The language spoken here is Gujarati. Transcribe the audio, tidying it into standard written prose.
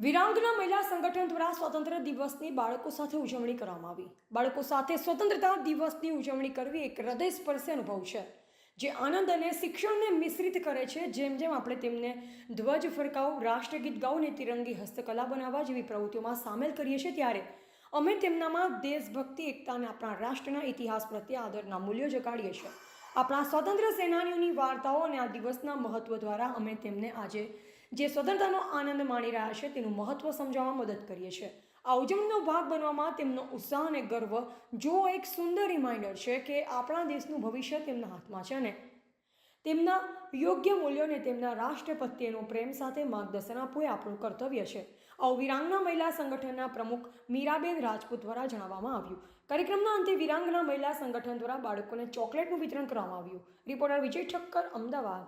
વિરાંગના મહિલા સંગઠન દ્વારા સ્વતંત્ર દિવસની બાળકો સાથે ઉજવણી કરવામાં આવી। બાળકો સાથે સ્વતંત્રતા દિવસની ઉજવણી કરવી એક હૃદયસ્પર્શી અનુભવ છે, જે આનંદ અને શિક્ષણને મિશ્રિત કરે છે। જેમ જેમ આપણે તેમને ધ્વજ ફરકાવો, રાષ્ટ્રગીત ગાઓ અને તિરંગી હસ્તકલા બનાવવા જેવી પ્રવૃત્તિઓમાં સામેલ કરીએ છીએ, ત્યારે અમે તેમનામાં દેશભક્તિ, એકતા અને આપણા રાષ્ટ્રના ઇતિહાસ પ્રત્યે આદરના મૂલ્યો જગાડીએ છીએ। આપણા સ્વતંત્ર સેનાનીઓની વાર્તાઓ અને આ દિવસના મહત્વ દ્વારા અમે તેમને આજે જે સ્વતંત્રતાનો આનંદ માણી રહ્યા છે તેનું મહત્વ સમજાવવામાં મદદ કરીએ છીએ। આ ઉજવણીનો ભાગ બનવામાં તેમનો ઉત્સાહ અને ગર્વ જો એક સુંદર રિમાઇન્ડર છે કે આપણા દેશનું ભવિષ્ય તેમના હાથમાં છે અને તેમના યોગ્ય મૂલ્યો અને તેમના રાષ્ટ્ર પ્રત્યેનો પ્રેમ સાથે માર્ગદર્શન આપવું એ આપણું કર્તવ્ય છે। આવું વિરાંગના મહિલા સંગઠનના પ્રમુખ મીરાબેન રાજપૂત દ્વારા જણાવવામાં આવ્યું। કાર્યક્રમના અંતે વિરાંગના મહિલા સંગઠન દ્વારા બાળકોને ચોકલેટનું વિતરણ કરવામાં આવ્યું। રિપોર્ટર વિજય ઠક્કર, અમદાવાદ।